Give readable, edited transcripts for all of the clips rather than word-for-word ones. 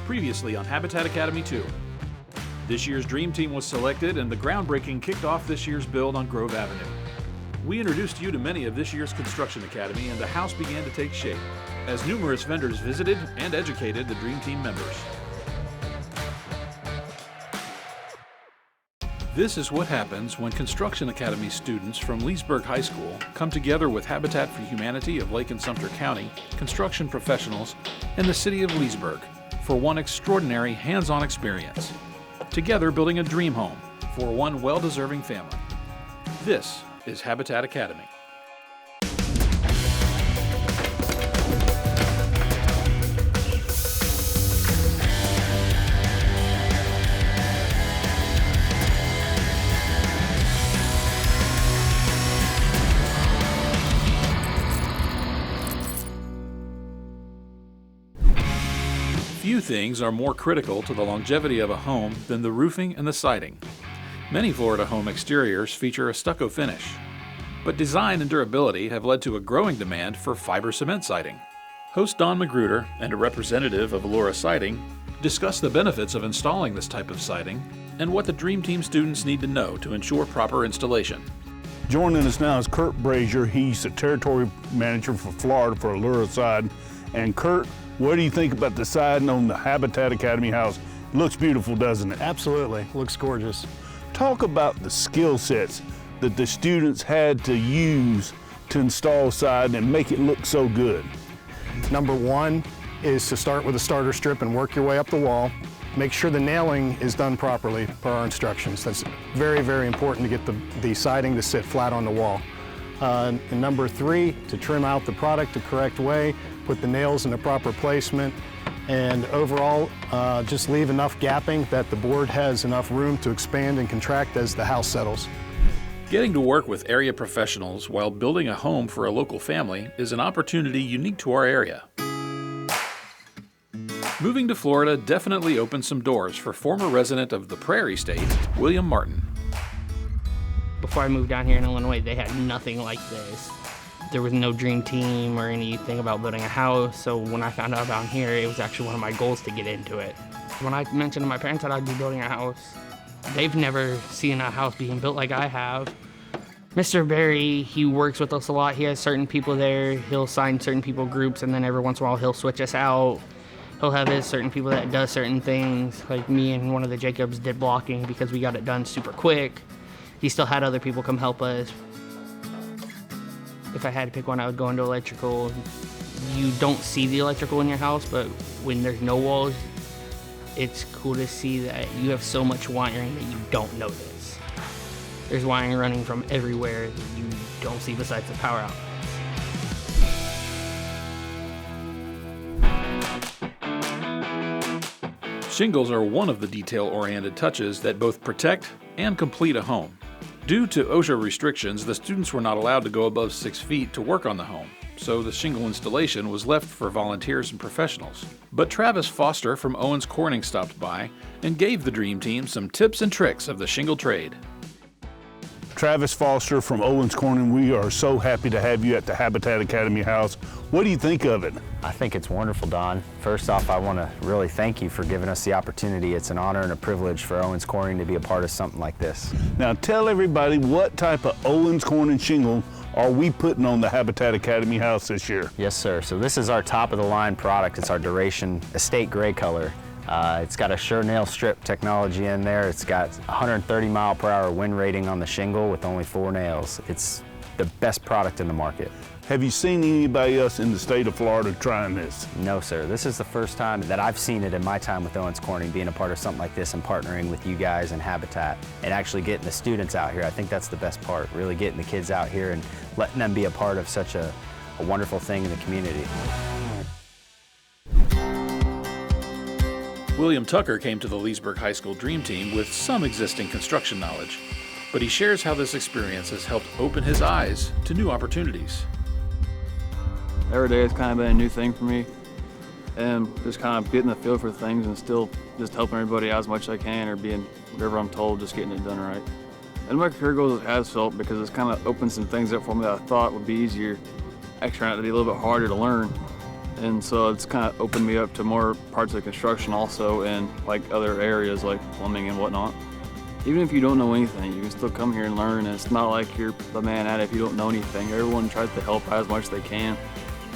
Previously on Habitat Academy 2. This year's Dream Team was selected and the groundbreaking kicked off this year's build on Grove Avenue. We introduced you to many of this year's Construction Academy and the house began to take shape as numerous vendors visited and educated the Dream Team members. This is what happens when Construction Academy students from Leesburg High School come together with Habitat for Humanity of Lake and Sumter County, construction professionals, and the city of Leesburg for one extraordinary hands-on experience, together building a dream home for one well-deserving family. This is Habitat Academy. Few things are more critical to the longevity of a home than the roofing and the siding. Many Florida home exteriors feature a stucco finish, but design and durability have led to a growing demand for fiber cement siding. Host Don Magruder and a representative of Allura Siding discuss the benefits of installing this type of siding and what the Dream Team students need to know to ensure proper installation. Joining us now is Kurt Brazier. He's the territory manager for Florida for Allura Siding. And Kurt, what do you think about the siding on the Habitat Academy house? It looks beautiful, doesn't it? Absolutely, looks gorgeous. Talk about the skill sets that the students had to use to install siding and make it look so good. Number one is to start with a starter strip and work your way up the wall. Make sure the nailing is done properly per our instructions. That's very, very important to get the siding to sit flat on the wall. And number three, to trim out the product the correct way, put the nails in the proper placement, and overall just leave enough gapping that the board has enough room to expand and contract as the house settles. Getting to work with area professionals while building a home for a local family is an opportunity unique to our area. Moving to Florida definitely opened some doors for former resident of the Prairie State, William Martin. Before I moved down here in Illinois, they had nothing like this. There was no Dream Team or anything about building a house, so when I found out about here, it was actually one of my goals to get into it. When I mentioned to my parents that I'd be building a house, they've never seen a house being built like I have. Mr. Barry, he works with us a lot. He has certain people there. He'll sign certain people groups, and then every once in a while he'll switch us out. He'll have his certain people that does certain things, like me and one of the Jacobs did blocking because we got it done super quick. He still had other people come help us. If I had to pick one, I would go into electrical. You don't see the electrical in your house, but when there's no walls, it's cool to see that you have so much wiring that you don't notice. There's wiring running from everywhere that you don't see besides the power outlets. Shingles are one of the detail-oriented touches that both protect and complete a home. Due to OSHA restrictions, the students were not allowed to go above 6 feet to work on the home, so the shingle installation was left for volunteers and professionals. But Travis Foster from Owens Corning stopped by and gave the Dream Team some tips and tricks of the shingle trade. Travis Foster from Owens Corning, we are so happy to have you at the Habitat Academy house. What do you think of it? I think it's wonderful, Don. First off, I want to really thank you for giving us the opportunity. It's an honor and a privilege for Owens Corning to be a part of something like this. Now tell everybody what type of Owens Corning shingle are we putting on the Habitat Academy house this year? Yes, sir. So this is our top of the line product. It's our Duration Estate Gray color. It's got a Sure Nail Strip technology in there. It's got 130 mile per hour wind rating on the shingle with only 4 nails. It's the best product in the market. Have you seen anybody else in the state of Florida trying this? No, sir. This is the first time that I've seen it in my time with Owens Corning, being a part of something like this and partnering with you guys and Habitat and actually getting the students out here. I think that's the best part, really getting the kids out here and letting them be a part of such a wonderful thing in the community. William Tucker came to the Leesburg High School Dream Team with some existing construction knowledge, but he shares how this experience has helped open his eyes to new opportunities. Every day it's kind of been a new thing for me, and just kind of getting the feel for things and still just helping everybody out as much as I can, or being whatever I'm told, just getting it done right. And my career goals it has felt, because it's kind of opened some things up for me that I thought would be easier, actually turned out to be a little bit harder to learn. And so it's kind of opened me up to more parts of construction also, and like other areas like plumbing and whatnot. Even if you don't know anything, you can still come here and learn. And it's not like you're the man at it if you don't know anything. Everyone tries to help out as much as they can,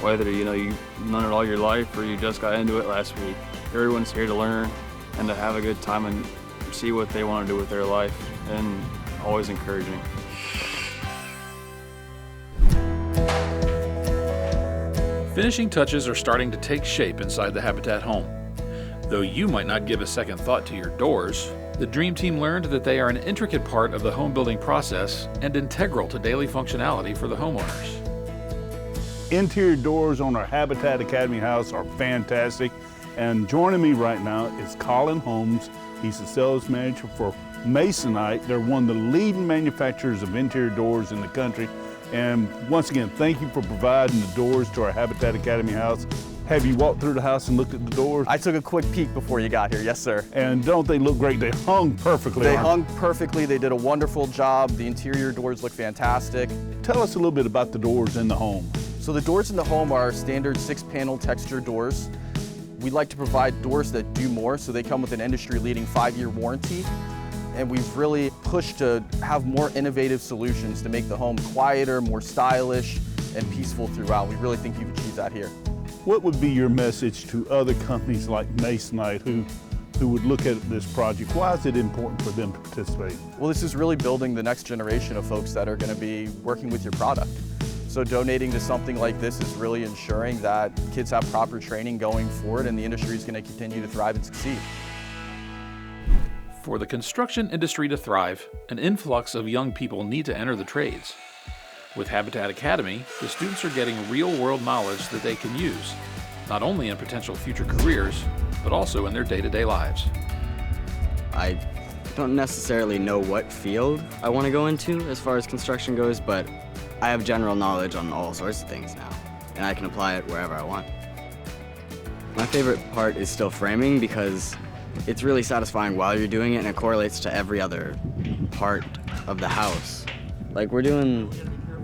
whether you've known it all your life or you just got into it last week. Everyone's here to learn and to have a good time and see what they want to do with their life, and always encouraging. Finishing touches are starting to take shape inside the Habitat home. Though you might not give a second thought to your doors, the Dream Team learned that they are an intricate part of the home building process and integral to daily functionality for the homeowners. Interior doors on our Habitat Academy house are fantastic. And joining me right now is Colin Holmes. He's the sales manager for Masonite. They're one of the leading manufacturers of interior doors in the country. And once again, thank you for providing the doors to our Habitat Academy house. Have you walked through the house and looked at the doors? I took a quick peek before you got here, yes sir. And don't they look great? They hung perfectly. They hung perfectly, they did a wonderful job. The interior doors look fantastic. Tell us a little bit about the doors in the home. So the doors in the home are standard 6-panel texture doors. We like to provide doors that do more, so they come with an industry-leading 5-year warranty. And we've really pushed to have more innovative solutions to make the home quieter, more stylish, and peaceful throughout. We really think you've achieved that here. What would be your message to other companies like Masonite who would look at this project? Why is it important for them to participate? Well, this is really building the next generation of folks that are going to be working with your product. So donating to something like this is really ensuring that kids have proper training going forward, and the industry is going to continue to thrive and succeed. For the construction industry to thrive, an influx of young people need to enter the trades. With Habitat Academy, the students are getting real-world knowledge that they can use, not only in potential future careers, but also in their day-to-day lives. I don't necessarily know what field I want to go into as far as construction goes, but I have general knowledge on all sorts of things now, and I can apply it wherever I want. My favorite part is still framing because it's really satisfying while you're doing it, and it correlates to every other part of the house. Like we're doing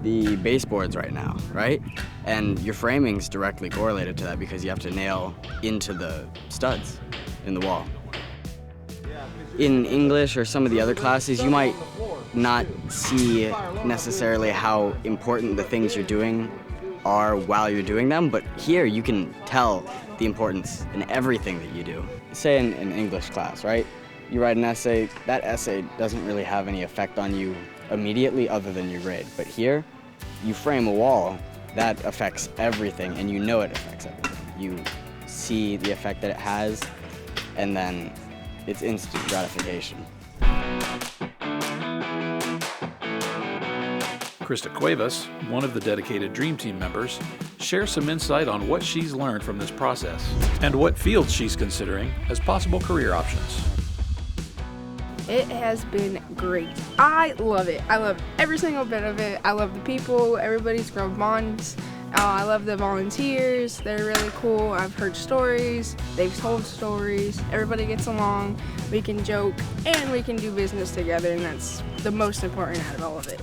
the baseboards right now, right? And your framing's directly correlated to that because you have to nail into the studs in the wall. In English or some of the other classes, you might not see necessarily how important the things you're doing are while you're doing them, but here you can tell the importance in everything that you do. Say in an English class, right? You write an essay, that essay doesn't really have any effect on you immediately other than your grade. But here, you frame a wall, that affects everything, and you know it affects everything. You see the effect that it has, and then it's instant gratification. Krista Cuevas, one of the dedicated Dream Team members, shares some insight on what she's learned from this process and what fields she's considering as possible career options. It has been great. I love it. I love every single bit of it. I love the people. Everybody's grown bonds. I love the volunteers. They're really cool. I've heard stories. They've told stories. Everybody gets along. We can joke and we can do business together, and that's the most important out of all of it.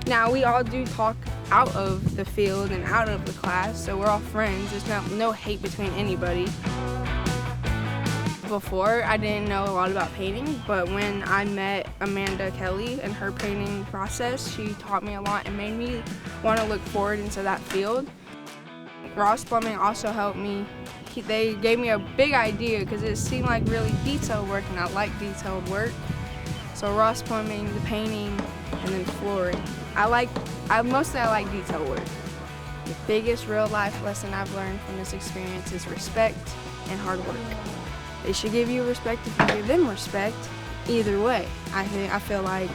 Now, we all do talk out of the field and out of the class, so we're all friends. There's no hate between anybody. Before, I didn't know a lot about painting, but when I met Amanda Kelly and her painting process, she taught me a lot and made me want to look forward into that field. Ross Plumbing also helped me. They gave me a big idea because it seemed like really detailed work, and I like detailed work. So Ross Plumbing, the painting, and then flooring. I like detail work. The biggest real life lesson I've learned from this experience is respect and hard work. They should give you respect if you give them respect. Either way, I feel like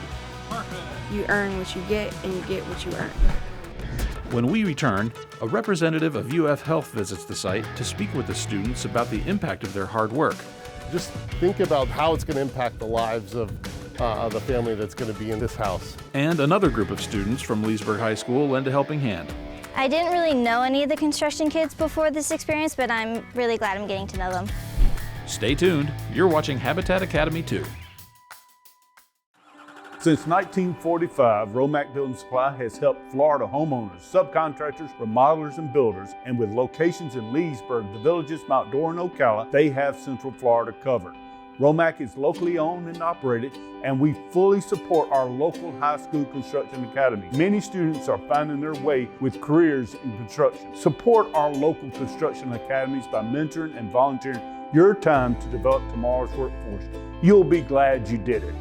you earn what you get and you get what you earn. When we return, a representative of UF Health visits the site to speak with the students about the impact of their hard work. Just think about how it's going to impact the lives of the family that's going to be in this house. And another group of students from Leesburg High School lend a helping hand. I didn't really know any of the construction kids before this experience, but I'm really glad I'm getting to know them. Stay tuned. You're watching Habitat Academy 2. Since 1945, Romac Building Supply has helped Florida homeowners, subcontractors, remodelers, and builders. And with locations in Leesburg, the Villages, Mount Dora, and Ocala, they have Central Florida covered. Romac is locally owned and operated, and we fully support our local high school construction academy. Many students are finding their way with careers in construction. Support our local construction academies by mentoring and volunteering your time to develop tomorrow's workforce. You'll be glad you did it.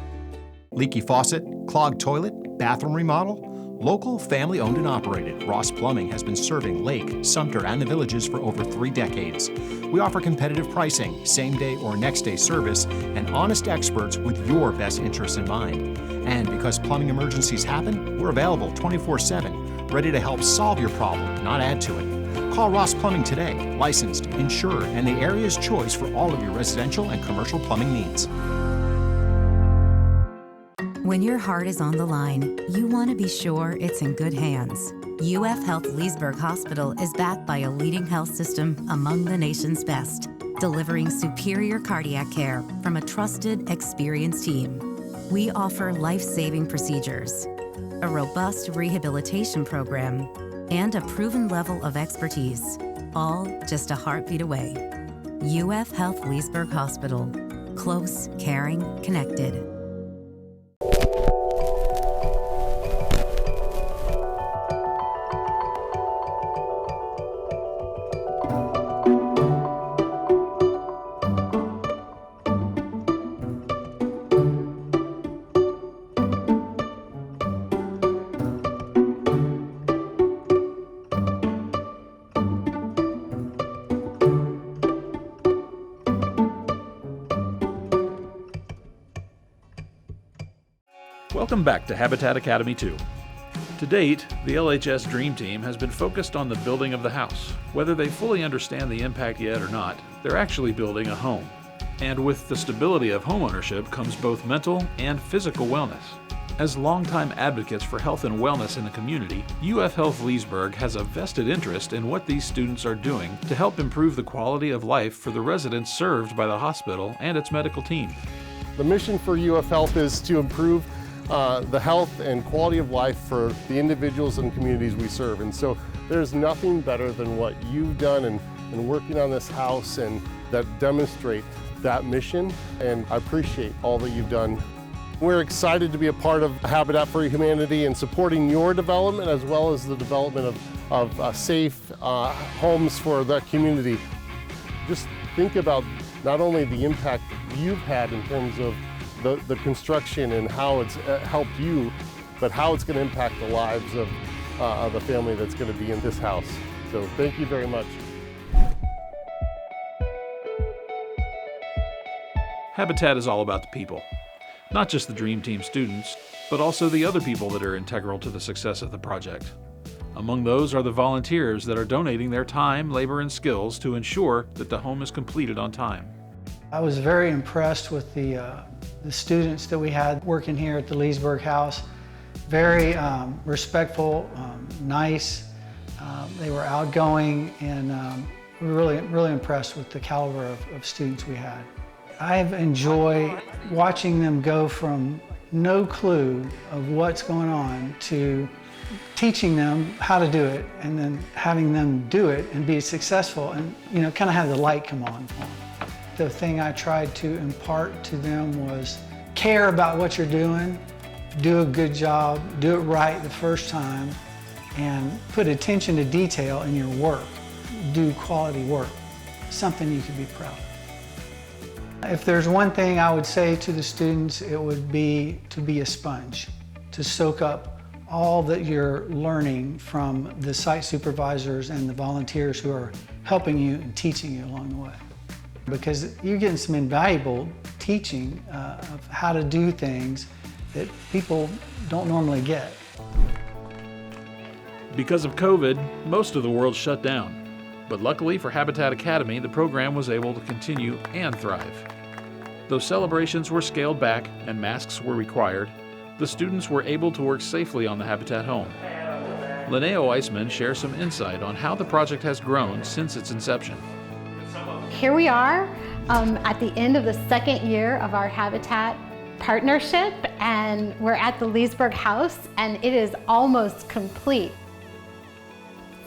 Leaky faucet, clogged toilet, bathroom remodel? Local, family-owned and operated, Ross Plumbing has been serving Lake, Sumter, and the Villages for over 3 decades. We offer competitive pricing, same-day or next-day service, and honest experts with your best interests in mind. And because plumbing emergencies happen, we're available 24/7, ready to help solve your problem, not add to it. Call Ross Plumbing today, licensed, insured, and the area's choice for all of your residential and commercial plumbing needs. When your heart is on the line, you want to be sure it's in good hands. UF Health Leesburg Hospital is backed by a leading health system among the nation's best, delivering superior cardiac care from a trusted, experienced team. We offer life-saving procedures, a robust rehabilitation program, and a proven level of expertise, all just a heartbeat away. UF Health Leesburg Hospital. Close, caring, connected. Welcome back to Habitat Academy 2. To date, the LHS Dream Team has been focused on the building of the house. Whether they fully understand the impact yet or not, they're actually building a home. And with the stability of homeownership comes both mental and physical wellness. As longtime advocates for health and wellness in the community, UF Health Leesburg has a vested interest in what these students are doing to help improve the quality of life for the residents served by the hospital and its medical team. The mission for UF Health is to improve the health and quality of life for the individuals and communities we serve. And so there's nothing better than what you've done in working on this house and that demonstrate that mission. And I appreciate all that you've done. We're excited to be a part of Habitat for Humanity and supporting your development as well as the development of safe homes for the community. Just think about not only the impact you've had in terms of the construction and how it's helped you, but how it's going to impact the lives of the family that's going to be in this house. So thank you very much. Habitat is all about the people. Not just the Dream Team students, but also the other people that are integral to the success of the project. Among those are the volunteers that are donating their time, labor, and skills to ensure that the home is completed on time. I was very impressed with the students that we had working here at the Leesburg House. Very respectful, nice. They were outgoing, and we were really impressed with the caliber of students we had. I've enjoyed watching them go from no clue of what's going on to teaching them how to do it, and then having them do it and be successful, and kind of have the light come on. The thing I tried to impart to them was care about what you're doing, do a good job, do it right the first time, and put attention to detail in your work. Do quality work, something you can be proud of. If there's one thing I would say to the students, it would be to be a sponge, to soak up all that you're learning from the site supervisors and the volunteers who are helping you and teaching you along the way. Because you're getting some invaluable teaching of how to do things that people don't normally get. Because of COVID, most of the world shut down. But luckily for Habitat Academy, the program was able to continue and thrive. Though celebrations were scaled back and masks were required, the students were able to work safely on the Habitat home. Linnea Weissman shares some insight on how the project has grown since its inception. Here we are at the end of the second year of our Habitat partnership, and we're at the Leesburg House, and it is almost complete.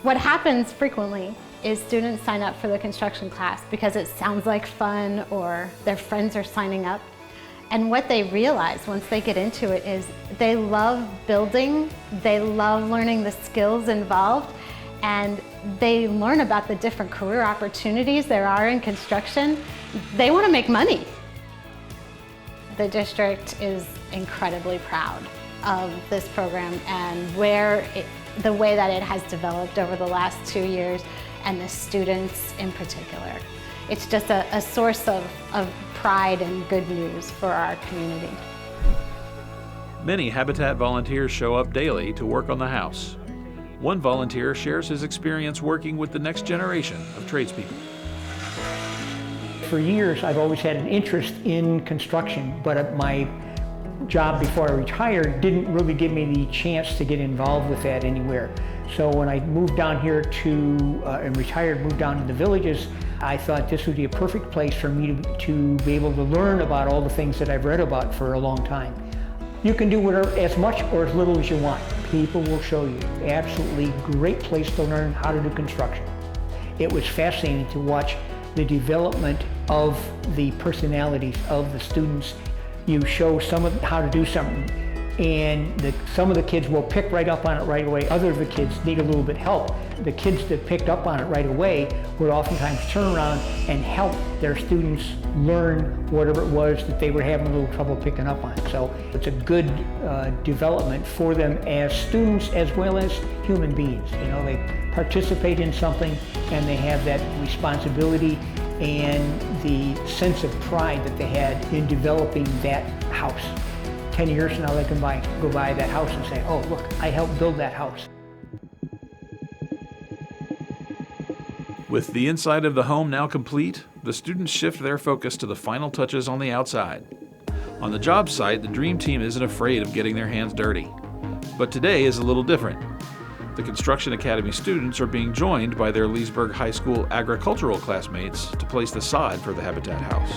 What happens frequently is students sign up for the construction class because it sounds like fun or their friends are signing up. And what they realize once they get into it is they love building, they love learning the skills involved, and they learn about the different career opportunities there are in construction. They want to make money. The district is incredibly proud of this program and the way that it has developed over the last 2 years, and the students in particular. It's just a source of pride and good news for our community. Many Habitat volunteers show up daily to work on the house. One volunteer shares his experience working with the next generation of tradespeople. For years, I've always had an interest in construction, but my job before I retired didn't really give me the chance to get involved with that anywhere. So when I moved down here and retired, moved down to the Villages, I thought this would be a perfect place for me to be able to learn about all the things that I've read about for a long time. You can do whatever, as much or as little as you want. People will show you. Absolutely great place to learn how to do construction. It was fascinating to watch the development of the personalities of the students. You show some of how to do something, and some of the kids will pick right up on it right away. Other of the kids need a little bit of help. The kids that picked up on it right away would oftentimes turn around and help their students learn whatever it was that they were having a little trouble picking up on. So it's a good development for them as students as well as human beings. You know, they participate in something and they have that responsibility and the sense of pride that they had in developing that house. 10 years from now, they can go by that house and say, oh, look, I helped build that house. With the inside of the home now complete, the students shift their focus to the final touches on the outside. On the job site, the Dream Team isn't afraid of getting their hands dirty. But today is a little different. The Construction Academy students are being joined by their Leesburg High School agricultural classmates to place the sod for the Habitat house.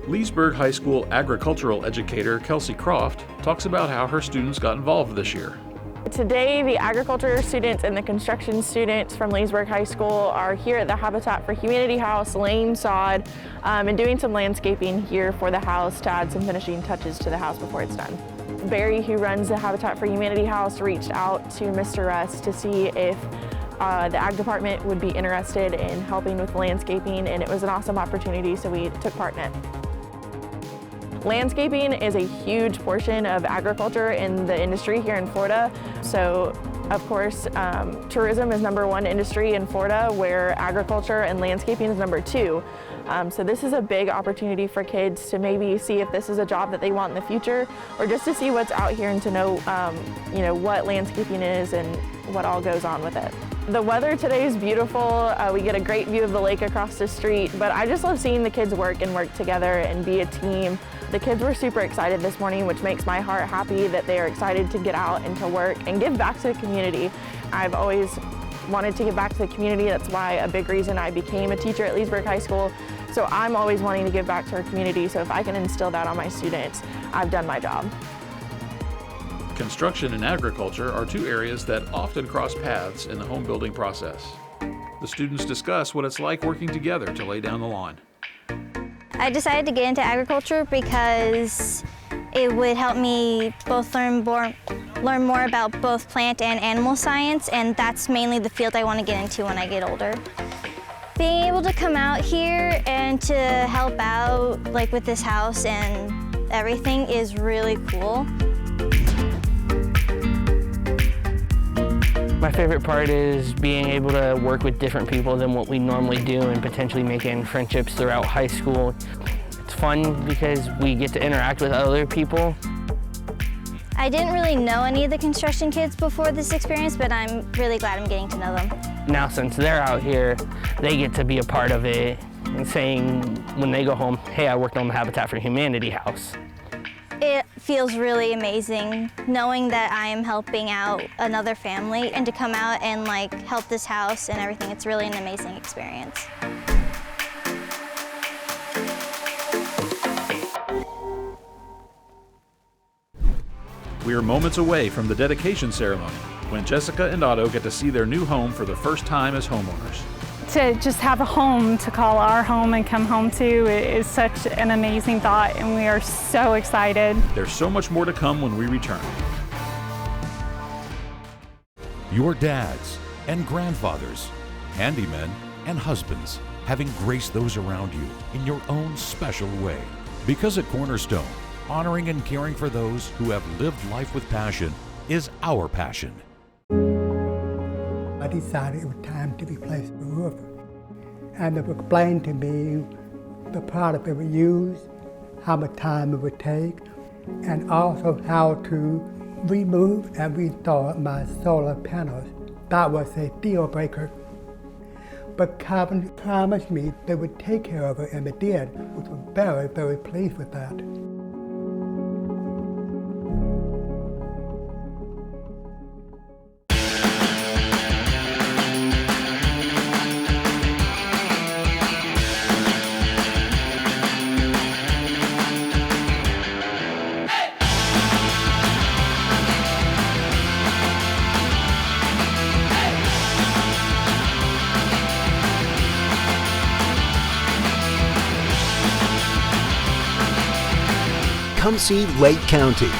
Leesburg High School agricultural educator Kelsey Croft talks about how her students got involved this year. Today, the agriculture students and the construction students from Leesburg High School are here at the Habitat for Humanity house, laying sod, and doing some landscaping here for the house to add some finishing touches to the house before it's done. Barry, who runs the Habitat for Humanity house, reached out to Mr. Russ to see if the ag department would be interested in helping with landscaping, and it was an awesome opportunity, so we took part in it. Landscaping is a huge portion of agriculture in the industry here in Florida. So, of course, tourism is #1 industry in Florida, where agriculture and landscaping is #2. So this is a big opportunity for kids to maybe see if this is a job that they want in the future, or just to see what's out here and to know, what landscaping is and what all goes on with it. The weather today is beautiful. We get a great view of the lake across the street, but I just love seeing the kids work together and be a team. The kids were super excited this morning, which makes my heart happy that they are excited to get out and to work and give back to the community. I've always wanted to give back to the community. That's why a big reason I became a teacher at Leesburg High School. So I'm always wanting to give back to our community. So if I can instill that on my students, I've done my job. Construction and agriculture are two areas that often cross paths in the home building process. The students discuss what it's like working together to lay down the lawn. I decided to get into agriculture because it would help me both learn more about both plant and animal science, and that's mainly the field I want to get into when I get older. Being able to come out here and to help out with this house and everything is really cool. My favorite part is being able to work with different people than what we normally do and potentially making friendships throughout high school. It's fun because we get to interact with other people. I didn't really know any of the construction kids before this experience, but I'm really glad I'm getting to know them. Now since they're out here, they get to be a part of it and saying when they go home, hey, I worked on the Habitat for Humanity house. It feels really amazing knowing that I am helping out another family, and to come out and like help this house and everything. It's really an amazing experience. We are moments away from the dedication ceremony, when Jessica and Otto get to see their new home for the first time as homeowners. To just have a home to call our home and come home to is such an amazing thought, and we are so excited. There's so much more to come when we return. Your dads and grandfathers, handymen and husbands, having graced those around you in your own special way. Because at Cornerstone, honoring and caring for those who have lived life with passion is our passion. I decided it was time to replace the roof, and it was explained to me the product it would use, how much time it would take, and also how to remove and restore my solar panels. That was a deal breaker. But Carbon promised me they would take care of it, and they did, which was very, very pleased with that. Come see Lake County.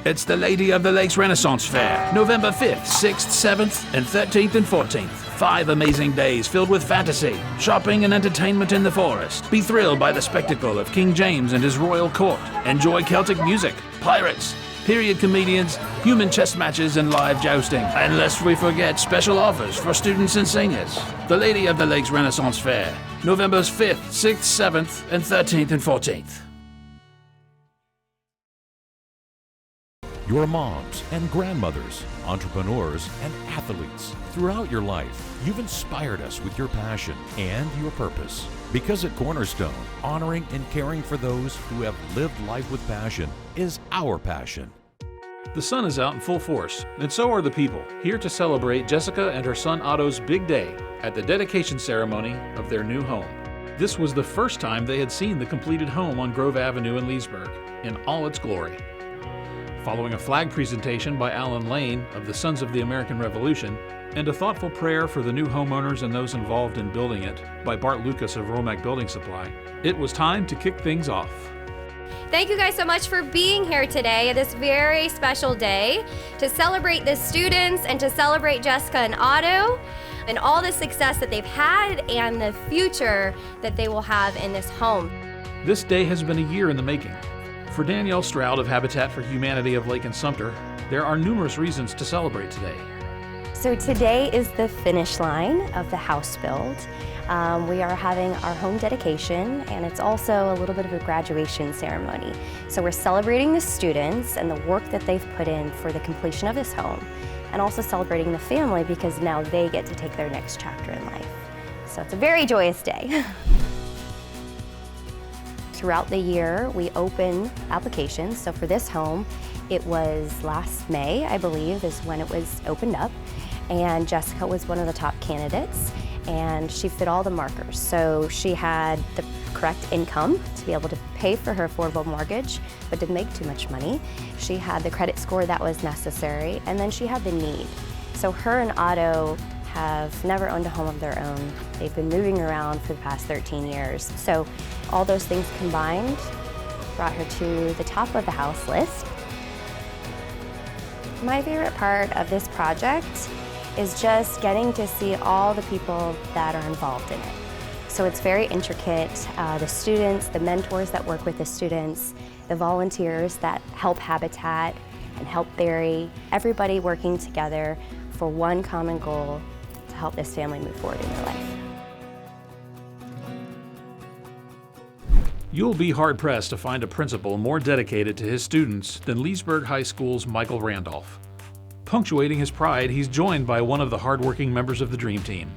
It's the Lady of the Lakes Renaissance Fair, November 5th, 6th, 7th, and 13th and 14th. 5 amazing days filled with fantasy, shopping, and entertainment in the forest. Be thrilled by the spectacle of King James and his royal court. Enjoy Celtic music, pirates, period comedians, human chess matches, and live jousting. And lest we forget special offers for students and seniors. The Lady of the Lakes Renaissance Fair, November 5th, 6th, 7th, and 13th and 14th. Your moms and grandmothers, entrepreneurs and athletes. Throughout your life, you've inspired us with your passion and your purpose. Because at Cornerstone, honoring and caring for those who have lived life with passion is our passion. The sun is out in full force, and so are the people, here to celebrate Jessica and her son Otto's big day at the dedication ceremony of their new home. This was the first time they had seen the completed home on Grove Avenue in Leesburg in all its glory. Following a flag presentation by Alan Lane of the Sons of the American Revolution, and a thoughtful prayer for the new homeowners and those involved in building it by Bart Lucas of Romac Building Supply, it was time to kick things off. Thank you guys so much for being here today at this very special day to celebrate the students and to celebrate Jessica and Otto and all the success that they've had and the future that they will have in this home. This day has been a year in the making. For Danielle Stroud of Habitat for Humanity of Lake and Sumter, there are numerous reasons to celebrate today. So today is the finish line of the house build. We are having our home dedication, and it's also a little bit of a graduation ceremony. So we're celebrating the students and the work that they've put in for the completion of this home, and also celebrating the family because now they get to take their next chapter in life. So it's a very joyous day. Throughout the year, we open applications. So for this home, it was last May, I believe, is when it was opened up. And Jessica was one of the top candidates, and she fit all the markers. So she had the correct income to be able to pay for her affordable mortgage, but didn't make too much money. She had the credit score that was necessary, and then she had the need. So her and Otto have never owned a home of their own. They've been moving around for the past 13 years. So all those things combined brought her to the top of the house list. My favorite part of this project is just getting to see all the people that are involved in it. So it's very intricate. The students, the mentors that work with the students, the volunteers that help Habitat and help Barry, everybody working together for one common goal to help this family move forward in their life. You'll be hard-pressed to find a principal more dedicated to his students than Leesburg High School's Michael Randolph. Punctuating his pride, he's joined by one of the hardworking members of the Dream Team.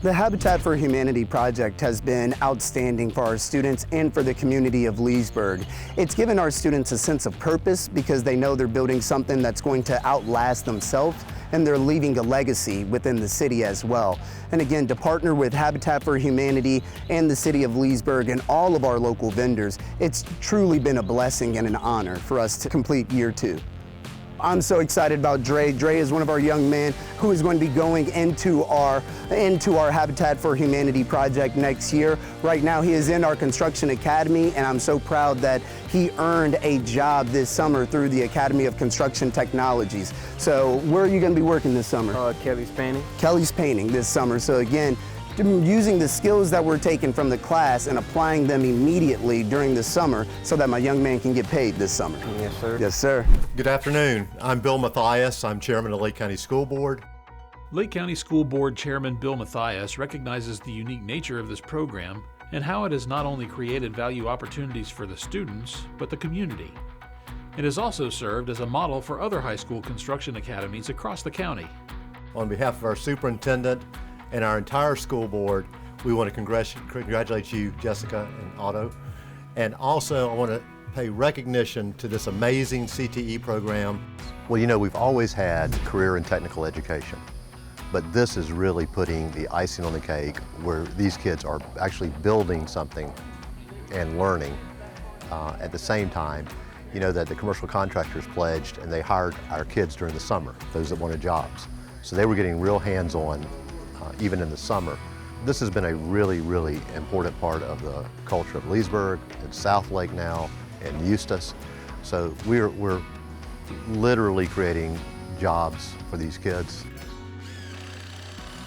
The Habitat for Humanity project has been outstanding for our students and for the community of Leesburg. It's given our students a sense of purpose because they know they're building something that's going to outlast themselves, and they're leaving a legacy within the city as well. And again, to partner with Habitat for Humanity and the city of Leesburg and all of our local vendors, it's truly been a blessing and an honor for us to complete year 2. I'm so excited about Dre. Dre is one of our young men who is going to be going into our Habitat for Humanity project next year. Right now he is in our construction academy, and I'm so proud that he earned a job this summer through the Academy of Construction Technologies. So where are you going to be working this summer? Kelly's Painting. Kelly's Painting this summer. So again, using the skills that were taken from the class and applying them immediately during the summer so that my young man can get paid this summer. Yes, sir. Yes, sir. Good afternoon. I'm Bill Mathias. I'm chairman of Lake County School Board. Lake County School Board Chairman Bill Mathias recognizes the unique nature of this program and how it has not only created value opportunities for the students, but the community. It has also served as a model for other high school construction academies across the county. On behalf of our superintendent and our entire school board, we want to congratulate you, Jessica and Otto. And also, I want to pay recognition to this amazing CTE program. Well, you know, we've always had career and technical education, but this is really putting the icing on the cake where these kids are actually building something and learning at the same time. You know that the commercial contractors pledged and they hired our kids during the summer, those that wanted jobs. So they were getting real hands-on even in the summer. This has been a really, really important part of the culture of Leesburg and Southlake now and Eustis. So we're literally creating jobs for these kids.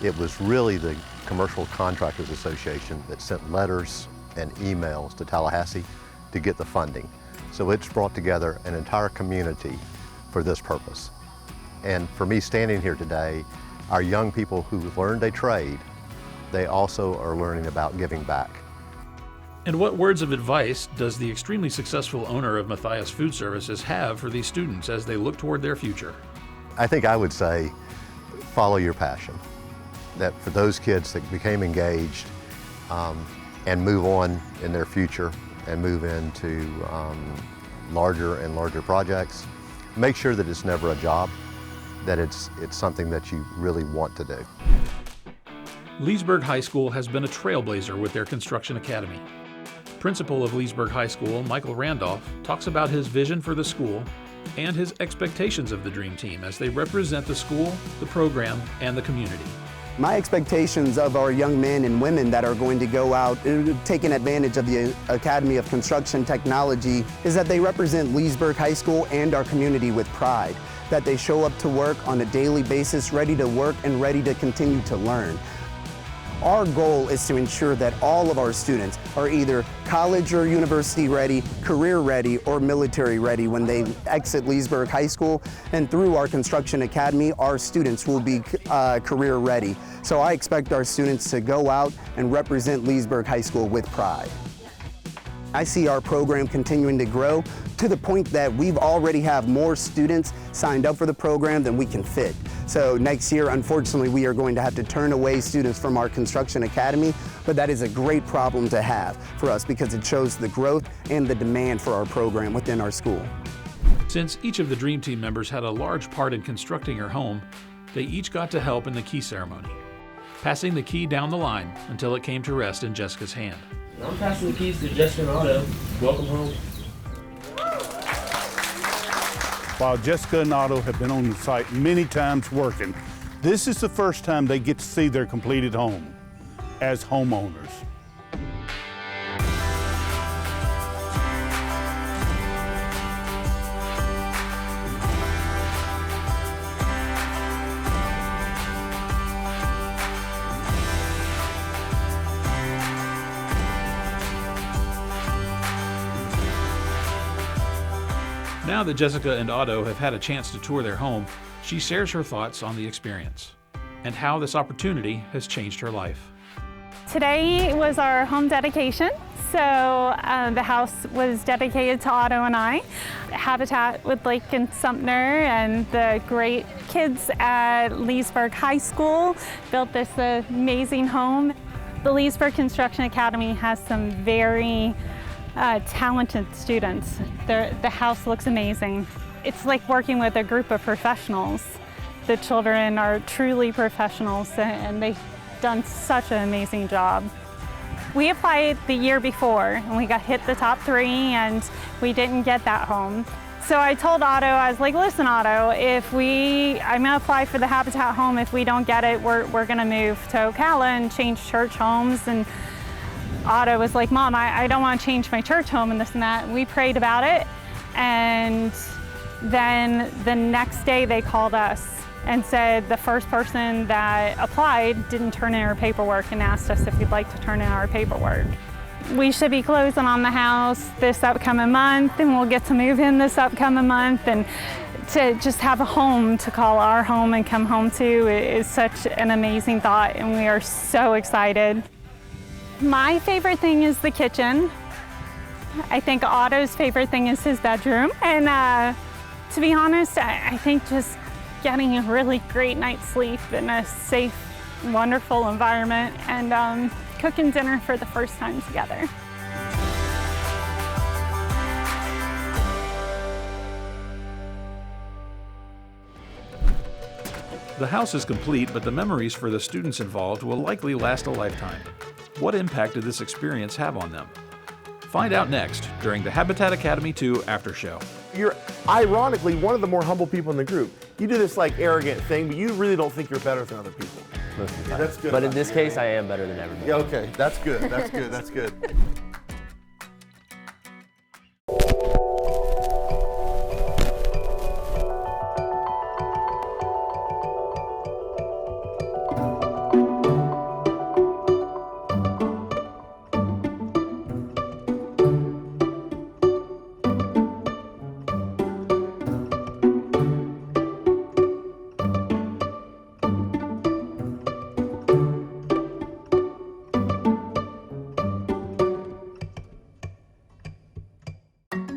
It was really the Commercial Contractors Association that sent letters and emails to Tallahassee to get the funding. So it's brought together an entire community for this purpose. And for me standing here today, our young people who learned a trade, they also are learning about giving back. And what words of advice does the extremely successful owner of Mathias Food Services have for these students as they look toward their future? I think I would say, follow your passion. That for those kids that became engaged and move on in their future and move into larger and larger projects, make sure that it's never a job, that it's something that you really want to do. Leesburg High School has been a trailblazer with their construction academy. Principal of Leesburg High School, Michael Randolph, talks about his vision for the school and his expectations of the Dream Team as they represent the school, the program, and the community. My expectations of our young men and women that are going to go out taking advantage of the Academy of Construction Technology is that they represent Leesburg High School and our community with pride, that they show up to work on a daily basis, ready to work and ready to continue to learn. Our goal is to ensure that all of our students are either college or university ready, career ready, or military ready when they exit Leesburg High School. And through our Construction Academy, our students will be career ready. So I expect our students to go out and represent Leesburg High School with pride. I see our program continuing to grow to the point that we've already have more students signed up for the program than we can fit. So next year, unfortunately, we are going to have to turn away students from our Construction Academy, but that is a great problem to have for us because it shows the growth and the demand for our program within our school. Since each of the Dream Team members had a large part in constructing her home, they each got to help in the key ceremony, passing the key down the line until it came to rest in Jessica's hand. I'm passing the keys to Jessica and Otto. Welcome home. While Jessica and Otto have been on the site many times working, this is the first time they get to see their completed home as homeowners. Now that Jessica and Otto have had a chance to tour their home, she shares her thoughts on the experience and how this opportunity has changed her life. Today was our home dedication. So the house was dedicated to Otto and I. Habitat with Lake and Sumter and the great kids at Leesburg High School built this amazing home. The Leesburg Construction Academy has some very talented students. The house looks amazing. It's like working with a group of professionals. The children are truly professionals and they've done such an amazing job. We applied the year before and we got hit the top 3 and we didn't get that home. So I told Otto, I was like, listen Otto, I'm gonna apply for the Habitat home. If we don't get it, we're gonna move to Ocala and change church homes. And Otto was like, Mom, I don't wanna change my church home and this and that. And we prayed about it. And then the next day they called us and said the first person that applied didn't turn in our paperwork and asked us if we'd like to turn in our paperwork. We should be closing on the house this upcoming month and we'll get to move in this upcoming month, and to just have a home to call our home and come home to is such an amazing thought, and we are so excited. My favorite thing is the kitchen. I think Otto's favorite thing is his bedroom, and to be honest, I think just getting a really great night's sleep in a safe, wonderful environment, and cooking dinner for the first time together. The house is complete, but the memories for the students involved will likely last a lifetime. What impact did this experience have on them? Find out next during the Habitat Academy 2 After Show. You're ironically one of the more humble people in the group. You do this like arrogant thing, but you really don't think you're better than other people. Most of the time. That's good. But in this case, I am better than everybody. Yeah, okay, that's good, that's good, that's good.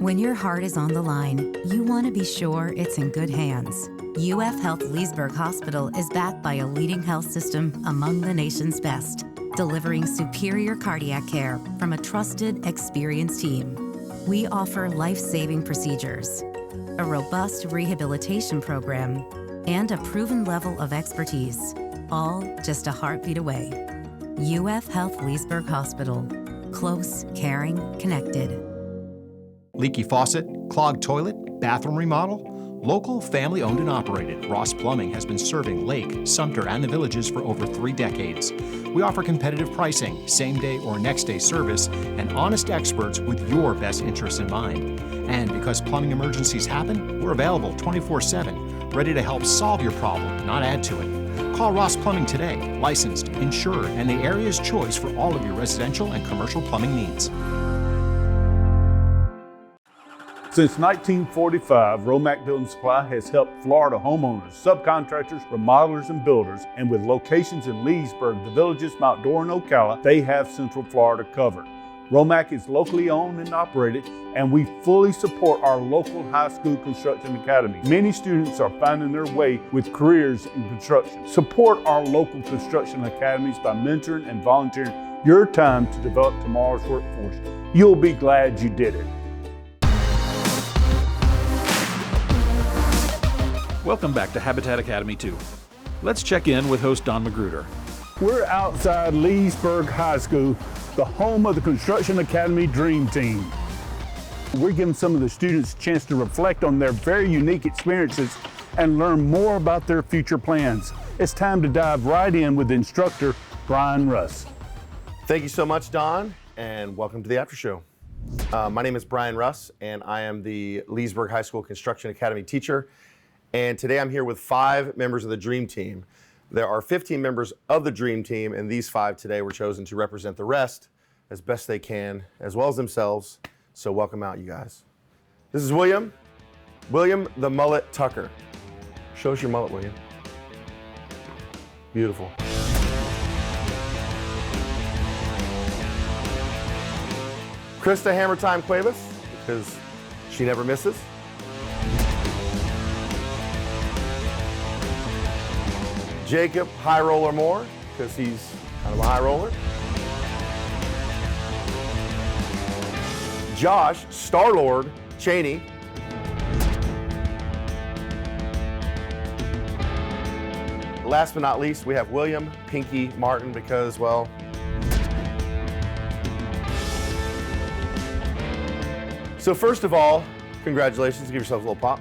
When your heart is on the line, you want to be sure it's in good hands. UF Health Leesburg Hospital is backed by a leading health system among the nation's best, delivering superior cardiac care from a trusted, experienced team. We offer life-saving procedures, a robust rehabilitation program, and a proven level of expertise, all just a heartbeat away. UF Health Leesburg Hospital. Close, caring, connected. Leaky faucet, clogged toilet, bathroom remodel? Local, family-owned and operated, Ross Plumbing has been serving Lake, Sumter, and the Villages for over 3 decades. We offer competitive pricing, same-day or next-day service, and honest experts with your best interests in mind. And because plumbing emergencies happen, we're available 24/7, ready to help solve your problem, not add to it. Call Ross Plumbing today, licensed, insured, and the area's choice for all of your residential and commercial plumbing needs. Since 1945, Romac Building Supply has helped Florida homeowners, subcontractors, remodelers, and builders. And with locations in Leesburg, the Villages, Mount Dora, and Ocala, they have Central Florida covered. Romac is locally owned and operated, and we fully support our local high school construction academy. Many students are finding their way with careers in construction. Support our local construction academies by mentoring and volunteering your time to develop tomorrow's workforce. You'll be glad you did it. Welcome back to Habitat Academy 2. Let's check in with host Don Magruder. We're outside Leesburg High School, the home of the Construction Academy Dream Team. We're giving some of the students a chance to reflect on their very unique experiences and learn more about their future plans. It's time to dive right in with instructor Brian Russ. Thank you so much, Don, and welcome to the After Show. My name is Brian Russ, and I am the Leesburg High School Construction Academy teacher. And today I'm here with 5 members of the Dream Team. There are 15 members of the Dream Team, and these 5 today were chosen to represent the rest as best they can, as well as themselves. So welcome out, you guys. This is William the Mullet Tucker. Show us your mullet, William. Beautiful. Krista Hammer Time Cuevas, because she never misses. Jacob High Roller Moore, because he's kind of a high roller. Josh Star-Lord Cheney. Last but not least, we have William Pinky Martin, because, well, so first of all, congratulations. Give yourselves a little pop.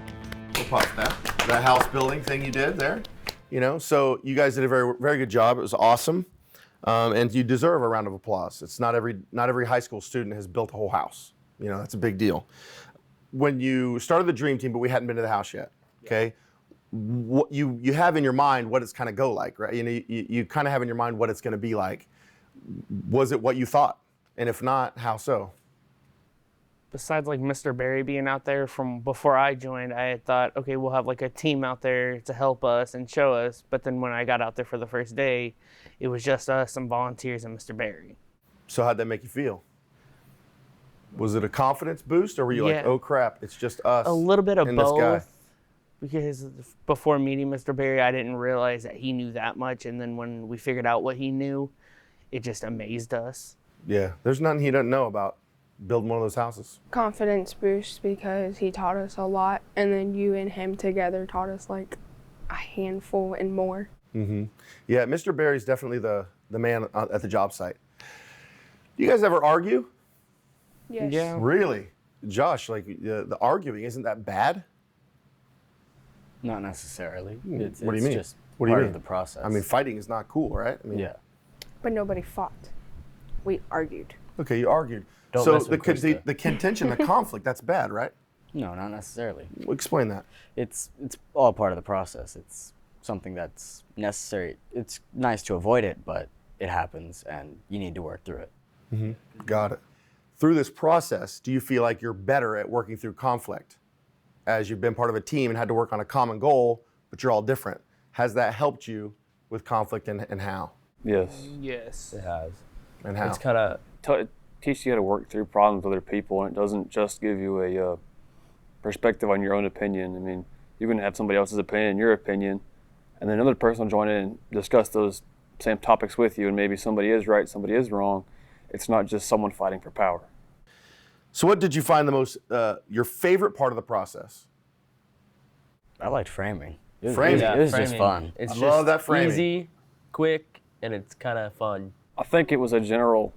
A little pop for that house building thing you did there. You know, so you guys did a very, very good job. It was awesome, and you deserve a round of applause. It's not every high school student has built a whole house. You know, that's a big deal. When you started the Dream Team, but we hadn't been to the house yet, okay? What you have in your mind what it's kind of go like, right? You know, you kind of have in your mind what it's going to be like. Was it what you thought? And if not, how so? Besides like Mr. Barry being out there from before I joined, I had thought, okay, we'll have like a team out there to help us and show us. But then when I got out there for the first day, it was just us, some volunteers, and Mr. Barry. So how'd that make you feel? Was it a confidence boost, or were you like, oh crap, it's just us? A little bit of and both. This guy? Because before meeting Mr. Barry, I didn't realize that he knew that much. And then when we figured out what he knew, it just amazed us. Yeah, there's nothing he doesn't know about building one of those houses. Confidence boost, because he taught us a lot, and then you and him together taught us like a handful and more. Mm-hmm. Yeah, Mr. Barry's definitely the man at the job site. Do you guys ever argue? Yes. Yeah. Really? Josh, like the arguing, isn't that bad? Not necessarily. What do you it's mean? Just What do you part mean? of the process. I mean, fighting is not cool, right? I mean, yeah. But nobody fought. We argued. Okay, you argued. Don't So mess the with Krista. the contention, the conflict, that's bad, right? No, not necessarily. Explain that. It's all part of the process. It's something that's necessary. It's nice to avoid it, but it happens, and you need to work through it. Mm-hmm. Got it. Through this process, do you feel like you're better at working through conflict? As you've been part of a team and had to work on a common goal, but you're all different. Has that helped you with conflict, and how? Yes. Yes. It has. And how? It's kind of teaches you how to work through problems with other people, and it doesn't just give you a perspective on your own opinion. I mean, you're going to have somebody else's opinion, your opinion, and then another person will join in and discuss those same topics with you, and maybe somebody is right, somebody is wrong. It's not just someone fighting for power. So what did you find the most, your favorite part of the process? I liked framing. It was, Framing? It was framing. just fun. It's I love that framing. easy, quick, and it's kind of fun. I think it was a general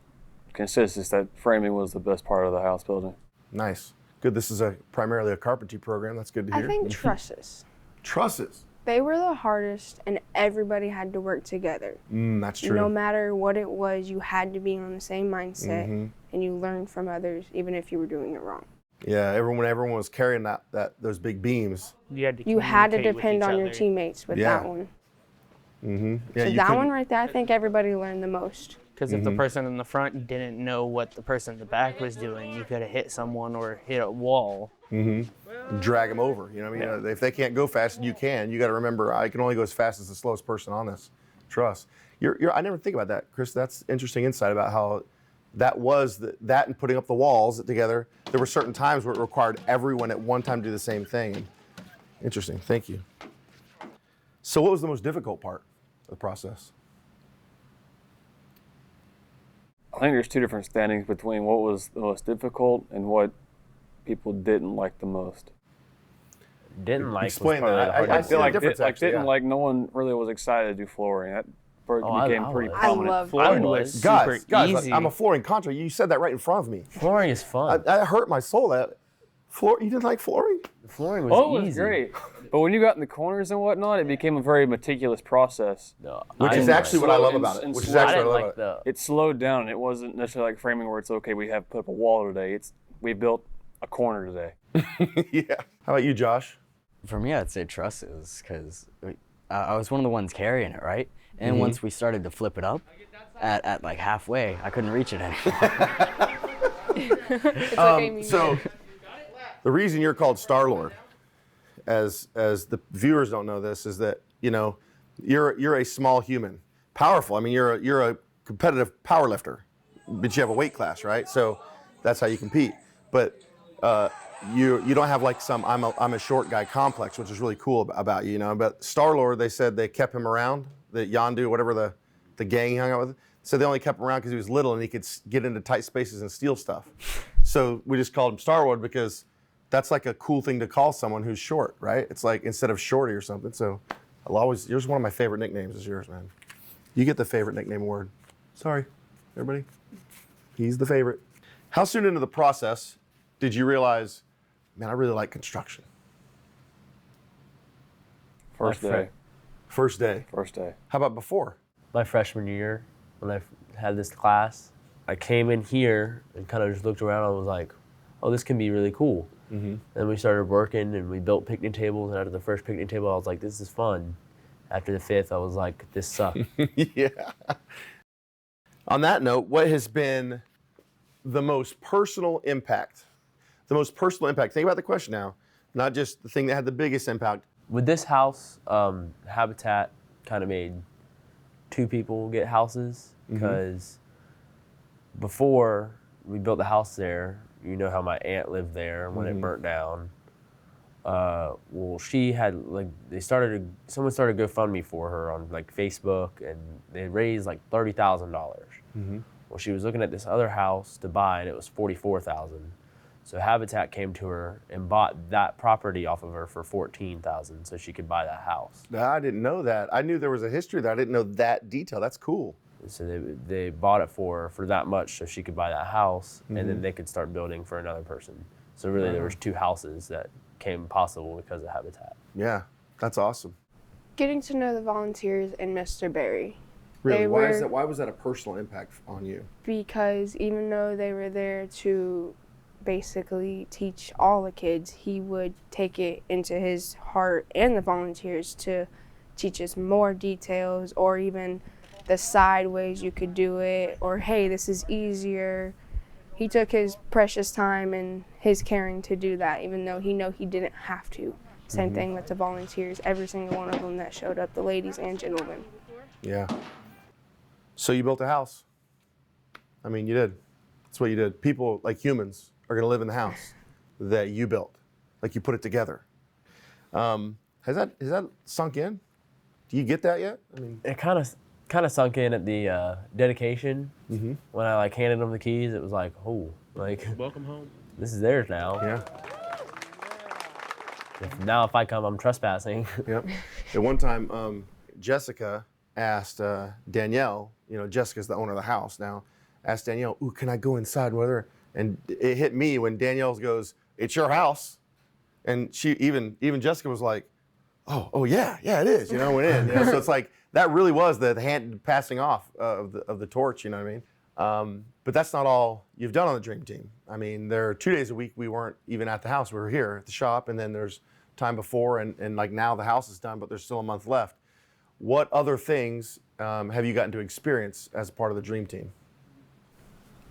consensus that framing was the best part of the house building. Nice. Good. This is primarily a carpentry program. That's good to hear. I think trusses. Trusses. They were the hardest, and everybody had to work together. That's true. No matter what it was, you had to be on the same mindset, Mhm. and you learned from others, even if you were doing it wrong. Yeah, everyone was carrying those big beams. You had to You had to communicate with depend each on your other. teammates with Yeah. that one. Mm-hmm. So that one right there, I think everybody learned the most. Because if the person in the front didn't know what the person in the back was doing, you could have hit someone or hit a wall. Mm-hmm. Drag them over. You know what I mean? If they can't go fast, you can. You got to remember, I can only go as fast as the slowest person on this. Trust. I never think about that, Chris. That's interesting insight about how that was that and putting up the walls together. There were certain times where it required everyone at one time to do the same thing. Interesting. Thank you. So what was the most difficult part of the process? I think there's two different standings between what was the most difficult and what people didn't like the most. Didn't like. Explain was that. probably I the feel hardest. like difference, didn't yeah. like. No one really was excited to do flooring. That I became pretty was. prominent. I love Flooring flooring. was super Guys, easy. I'm a flooring contractor. You said that right in front of me. Flooring is fun. I hurt my soul. That you didn't like flooring? Flooring was Oh, it easy. was great. But when you got in the corners and whatnot, it became a very meticulous process. No, Which I is didn't actually like what I Slow love and- about it. and Which is slow. I actually didn't what I like love about it. the. It slowed down. It wasn't necessarily like framing where it's okay, we have put up a wall today. We built a corner today. Yeah. How about you, Josh? For me, I'd say trusses, because I was one of the ones carrying it, right? And Mhm. once we started to flip it up, at like halfway, I couldn't reach it anymore. So the reason you're called Star-Lord, as the viewers don't know this, is that you're a small human, powerful. I mean, you're a competitive power lifter, but you have a weight class, right? So That's how you compete. But you don't have like some I'm a short guy complex, which is really cool about you, you know. But Star-Lord, they said they kept him around, the Yondu, whatever the gang he hung out with. So they only kept him around because he was little and he could get into tight spaces and steal stuff. So we just called him Star-Lord because that's like a cool thing to call someone who's short, right? It's like instead of Shorty or something. So yours is one of my favorite nicknames is yours, man. You get the favorite nickname award. Sorry, everybody. He's the favorite. How soon into the process did you realize, man, I really like construction? First day. First day? First day. How about before? My freshman year, when I had this class, I came in here and kind of just looked around and was like, oh, this can be really cool. Mm-hmm. Then we started working and we built picnic tables, and after the first picnic table, I was like, this is fun. After the fifth, I was like, this sucks. Yeah. On that note, what has been the most personal impact? The most personal impact. Think about the question now, not just the thing that had the biggest impact. With this house, Habitat kind of made two people get houses, because before we built the house there, you know how my aunt lived there when it burnt down. Well, she had someone started GoFundMe for her on like Facebook, and they raised like $30,000. Well, she was looking at this other house to buy, and it was $44,000. So Habitat came to her and bought that property off of her for $14,000, so she could buy that house. I didn't know that. I knew there was a history there. I didn't know that detail. That's cool. So they bought it for that much, so she could buy that house, and then they could start building for another person. So really, there was two houses that came possible because of Habitat. Yeah, that's awesome. Getting to know the volunteers and Mr. Barry. Really? Why was that a personal impact on you? Because even though they were there to basically teach all the kids, he would take it into his heart and the volunteers to teach us more details, or even the side ways you could do it, or hey, this is easier. He took his precious time and his caring to do that, even though he didn't have to. Same thing with the volunteers, every single one of them that showed up, the ladies and gentlemen. Yeah. So you built a house. I mean, you did. That's what you did. People, like humans, are going to live in the house that you built. Like you put it together. Has that sunk in? Do you get that yet? I mean, it kind of sunk in at the dedication. When I handed them the keys, it was like, oh, welcome home. This is theirs now. Yeah. Now if I come, I'm trespassing. Yep. At one time, Jessica asked Danielle, Jessica's the owner of the house now, asked Danielle, ooh, can I go inside with her? And it hit me when Danielle goes, it's your house. And she, even Jessica was like, oh yeah, it is, went in. So it's like, that really was the hand passing off of the torch, you know what I mean? But that's not all you've done on the Dream Team. I mean, there are 2 days a week we weren't even at the house. We were here at the shop, and then there's time before, and like now the house is done, but there's still a month left. What other things have you gotten to experience as part of the Dream Team?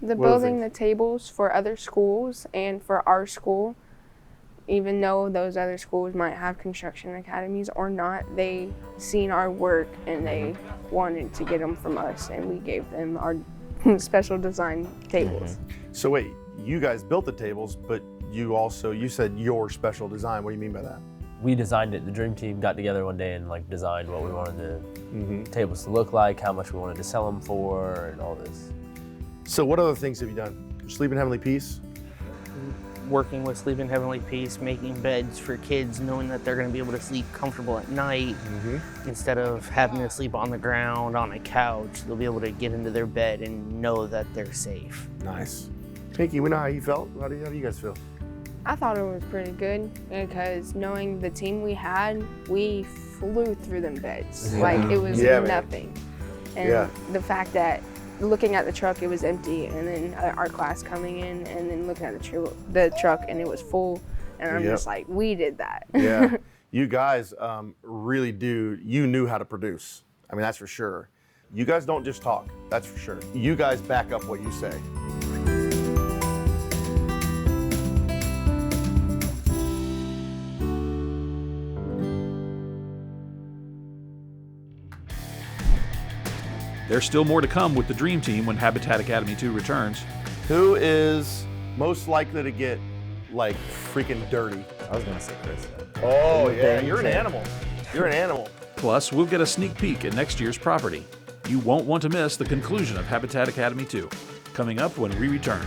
Building the tables for other schools and for our school. Even though those other schools might have construction academies or not, they seen our work and they wanted to get them from us, and we gave them our special design tables. So wait, you guys built the tables, but you said your special design. What do you mean by that? We designed it. The Dream Team got together one day and designed what we wanted the tables to look like, how much we wanted to sell them for, and all this. So what other things have you done? Sleep in Heavenly Peace? Working with Sleep in Heavenly Peace, making beds for kids, knowing that they're going to be able to sleep comfortable at night. Instead of having to sleep on the ground, on a couch, they'll be able to get into their bed and know that they're safe. Nice. Pinky, we know how you felt. How do you guys feel? I thought it was pretty good, because knowing the team we had, we flew through them beds. It was nothing. And the fact that looking at the truck, it was empty, and then our class coming in, and then looking at the truck, and it was full, and I'm just like, we did that. Yeah, you guys really you knew how to produce. I mean, that's for sure. You guys don't just talk, that's for sure. You guys back up what you say. There's still more to come with the Dream Team when Habitat Academy 2 returns. Who is most likely to get like freaking dirty. I was gonna say Chris. Oh yeah, you're an animal. You're an animal. Plus, we'll get a sneak peek at next year's property. You won't want to miss the conclusion of Habitat Academy 2, coming up when we return.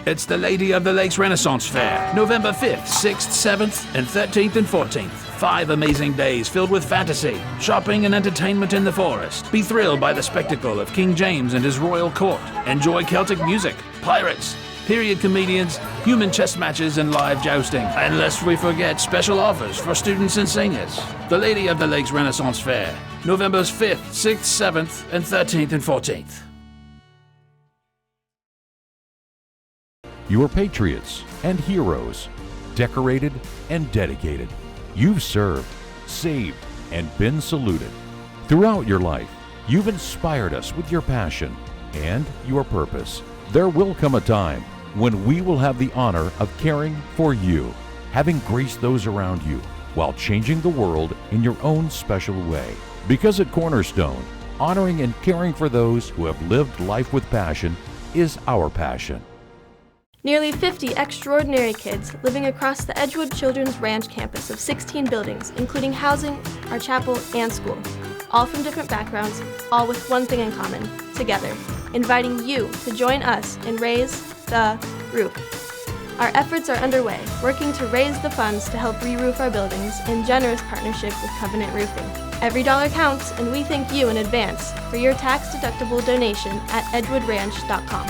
It's the Lady of the Lakes Renaissance Fair, November 5th, 6th, 7th, and 13th and 14th. 5 amazing days filled with fantasy, shopping, and entertainment in the forest. Be thrilled by the spectacle of King James and his royal court. Enjoy Celtic music, pirates, period comedians, human chess matches, and live jousting. And lest we forget special offers for students and seniors. The Lady of the Lakes Renaissance Fair, November 5th, 6th, 7th, and 13th and 14th. You're patriots and heroes, decorated and dedicated. You've served, saved, and been saluted. Throughout your life, you've inspired us with your passion and your purpose. There will come a time when we will have the honor of caring for you, having graced those around you, while changing the world in your own special way. Because at Cornerstone, honoring and caring for those who have lived life with passion is our passion. Nearly 50 extraordinary kids living across the Edgewood Children's Ranch campus of 16 buildings, including housing, our chapel, and school. All from different backgrounds, all with one thing in common, together, inviting you to join us and raise the roof. Our efforts are underway, working to raise the funds to help re-roof our buildings in generous partnership with Covenant Roofing. Every dollar counts, and we thank you in advance for your tax-deductible donation at edgewoodranch.com.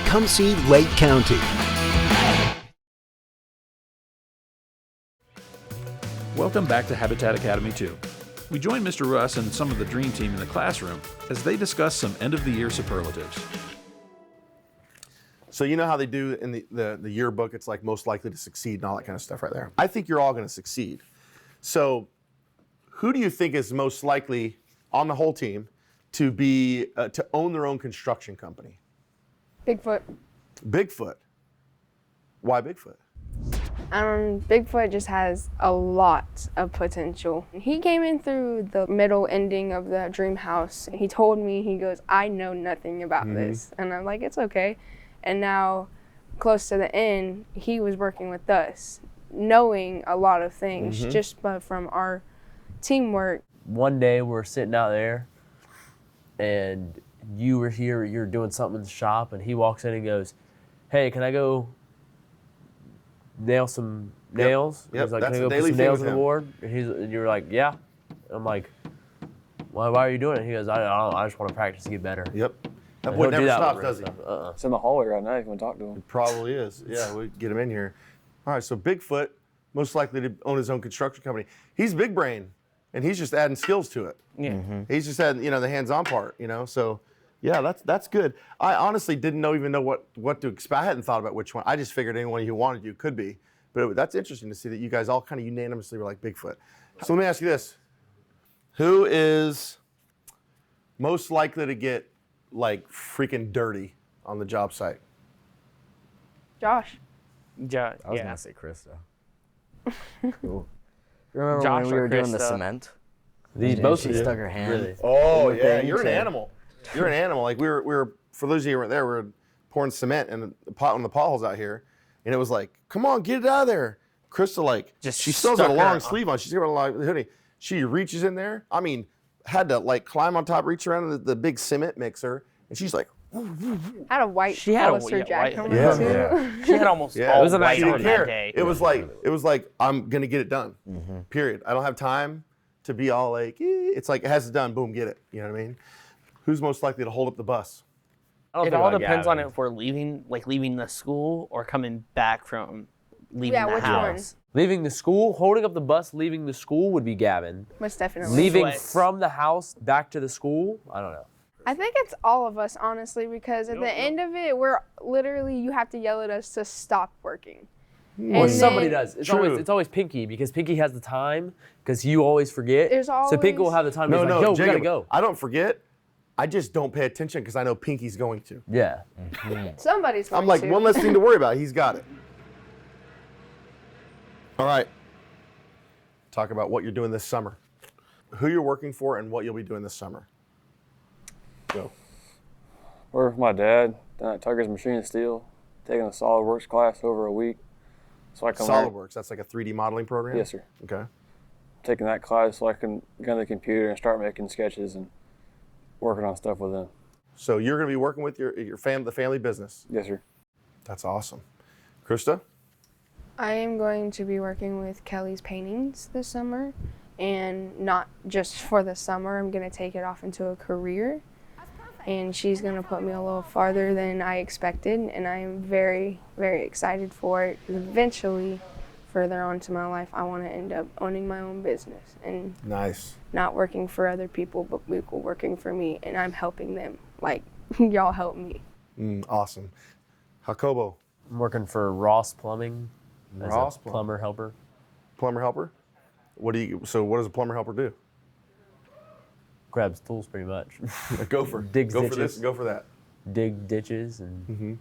Come see Lake County. Welcome back to Habitat Academy 2. We join Mr. Russ and some of the Dream Team in the classroom as they discuss some end-of-the-year superlatives. So you know how they do in the yearbook, it's like most likely to succeed and all that kind of stuff right there. I think you're all going to succeed. So who do you think is most likely on the whole team to be to own their own construction company? Bigfoot. Bigfoot. Why Bigfoot? Bigfoot just has a lot of potential. He came in through the middle ending of the dream house. He told me, he goes, I know nothing about this. And I'm like, it's okay. And now, close to the end, he was working with us, knowing a lot of things just from our teamwork. One day we're sitting out there and you were here, you're doing something in the shop, and he walks in and goes, hey, can I go nail some nails? Yep. He's like, That's can I a go daily put some thing nails with in the him. board? And you're like, yeah. I'm like, why are you doing it? He goes, I don't know, I just want to practice to get better. Yep. That And boy he'll never do that stops, with does he? stuff. It's in the hallway right now if you want to talk to him. It probably is. Yeah, we get him in here. All right, so Bigfoot, most likely to own his own construction company. He's big brain, and he's just adding skills to it. Yeah. He's just adding, the hands-on part, So, yeah, that's good. I honestly didn't even know what to expect. I hadn't thought about which one. I just figured anyone who wanted you could be. But that's interesting to see that you guys all kind of unanimously were like Bigfoot. So let me ask you this. Who is most likely to get, like, freaking dirty on the job site? Josh. I was gonna say Chris though. Cool. Remember Josh when we or were doing the Krista? cement? These And both she of you? stuck her hand. Really? Oh, in the yeah, thing you're an to- animal. You're an animal. Like, we were for those of you who weren't there, we were pouring cement in the pot, one of the potholes out here, and it was like, come on, get it out of there. Krista, like, Just she still has got a stuck long her- sleeve on. She's got a long hoodie. She reaches in there. I mean, had to, like, climb on top, reach around the big cement mixer, and she's like, Had a white She had a Hollister yeah, jacket white- on Yeah. too. Yeah. She had almost yeah, all it was a white she on didn't that care. day. It was like, I'm gonna get it done. Period. I don't have time to be all like, it's like, it has it done, boom, get it. You know what I mean? Who's most likely to hold up the bus? It all depends on if we're leaving the school or coming back from leaving Yeah, the which house. Leaving the school, holding up the bus, leaving the school would be Gavin. Most definitely. Leaving Flex. from the house back to the school, I don't know. I think it's all of us, honestly, because at the end of it, we're literally, you have to yell at us to stop working. Or somebody does. True. It's always Pinky, because Pinky has the time, because you always forget. There's So Pinky will have the time. He's like, yo, we gotta Jacob, go. I don't forget. I just don't pay attention because I know Pinky's going to. Yeah. Somebody's going I'm like, to. one less thing to worry about. He's got it. All right. Talk about what you're doing this summer. Who you're working for and what you'll be doing this summer. Go. Working with my dad down at Tucker's Machine and Steel, taking a SolidWorks class over a week. So I can learn. SolidWorks, that's like a 3D modeling program? Yes, sir. Okay. Taking that class so I can get on the computer and start making sketches and working on stuff with them. So you're going to be working with the family business? Yes, sir. That's awesome. Krista? I am going to be working with Kelly's Paintings this summer, and not just for the summer. I'm going to take it off into a career, and she's going to put me a little farther than I expected, and I am very, very excited for it. Eventually, further on to my life, I want to end up owning my own business and Nice. not working for other people, but people working for me, and I'm helping them like y'all help me. Awesome. Jacobo? I'm working for Ross Plumbing as Ross a plumber helper. Plumber helper? What does a plumber helper do? Grabs tools pretty much. Go for Digs Go ditches. for this, go for that. Dig ditches and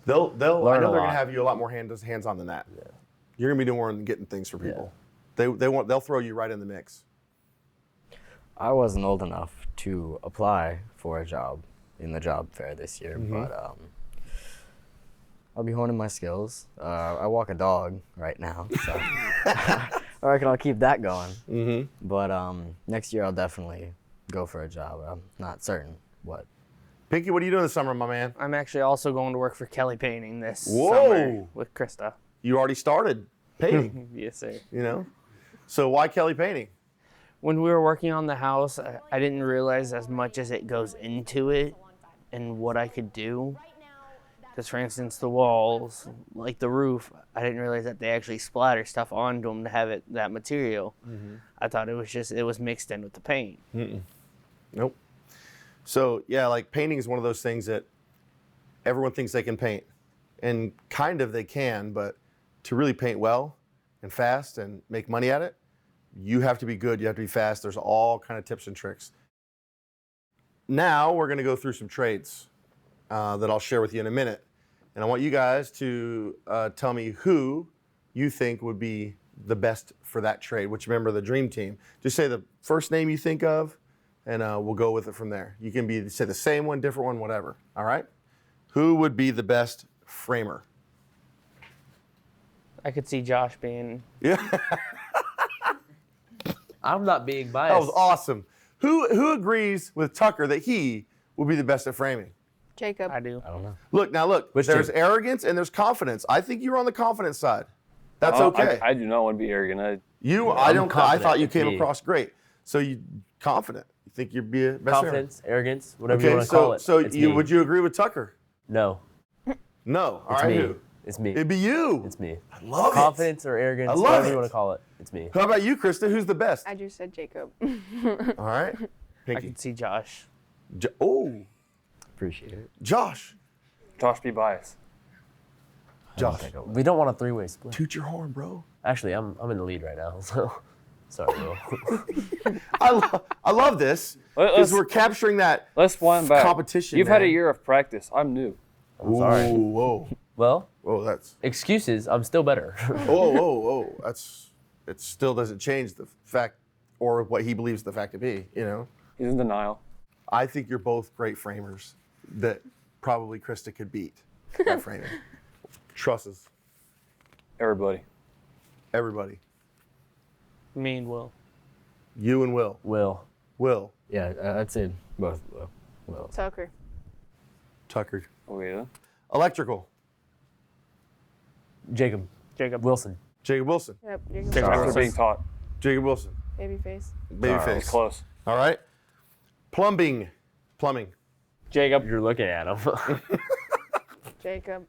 They'll I know Learn a they're going lot. to have you a lot more hands-on than that. Yeah. You're going to be doing more than getting things for people. They'll throw you right in the mix. I wasn't old enough to apply for a job in the job fair this year, but I'll be honing my skills. I walk a dog right now, so I reckon I'll keep that going. But next year I'll definitely go for a job. I'm not certain what. Pinky, what are you doing this summer, my man? I'm actually also going to work for Kelly Painting this Whoa. summer with Krista. You already started painting, Yes, sir. you know? So why Kelly Painting? When we were working on the house, I didn't realize as much as it goes into it and what I could do. Because, for instance, the walls, like the roof, I didn't realize that they actually splatter stuff onto them to have it that material. I thought it was mixed in with the paint. Nope. So yeah, like painting is one of those things that everyone thinks they can paint, and kind of they can, but to really paint well and fast and make money at it, you have to be good. You have to be fast. There's all kind of tips and tricks. Now we're going to go through some trades that I'll share with you in a minute, and I want you guys to tell me who you think would be the best for that trade. Which member of the dream team? Just say the first name you think of, and we'll go with it from there. You can say the same one, different one, whatever. All right? Who would be the best framer? I could see Josh being. Yeah. I'm not being biased. That was awesome. Who agrees with Tucker that he will be the best at framing? Jacob. I do. I don't know. Look, Which there's team? arrogance and there's confidence. I think you're on the confidence side. That's okay. I do not want to be arrogant. I I'm confident. thought you It's came me. across great. So you confident. You think you'd be a best Confidence, arrogance, whatever framer. you want to call it. So It's me. would you agree with Tucker? No. No. All It's right. me. Who? It's me. It'd be you. It's me. I love Confidence or arrogance, I love whatever it. you want to call it. It's me. How about you, Krista? Who's the best? I just said Jacob. All right. I Pinky. could see Josh. Appreciate it. Josh. Josh be biased. Josh. We don't want a three-way split. Toot your horn, bro. Actually, I'm in the lead right now, so sorry, bro. I love this because we're capturing that Let's wind back. competition. You've had a man. year of practice. I'm new. I'm sorry. Whoa. Well, That's. excuses. I'm still better. Whoa. It still doesn't change the fact or what he believes the fact to be, you know? He's in denial. I think you're both great framers that probably Krista could beat at framing. Trusses. Everybody. Everybody. Me and Will. You and Will. Will. Yeah, I'd say both. Will. Tucker. Tucker. Oh, yeah. Electrical. Jacob. Wilson. Jacob Wilson. Yep. Jacob. Jacob after being taught. Jacob Wilson. Babyface. Babyface. It's close. All right. Plumbing. Jacob. You're looking at him. Jacob.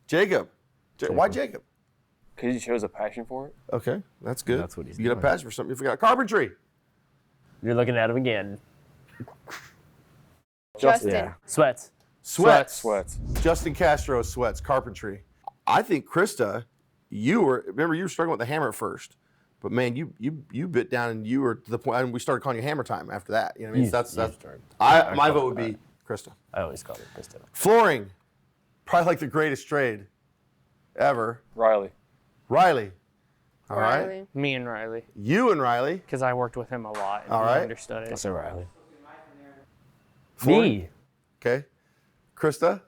Why Jacob? Because he shows a passion for it. Okay, that's good. That's what he's You get a doing. passion for something you forgot. Carpentry. You're looking at him again. Justin. Yeah. Sweats. Sweats. Justin Castro sweats. Carpentry. I think Krista, you were struggling with the hammer at first, but man, you bit down and you were to the point. And we started calling you Hammer Time after that. You know what I mean? That's my vote would be Krista. I always call it Krista. Flooring, probably like the greatest trade ever. Riley. All right. Me and Riley. You and Riley. Because I worked with him a lot. And All he right. understood it. Also Riley. Flooring. Me. Okay. Krista.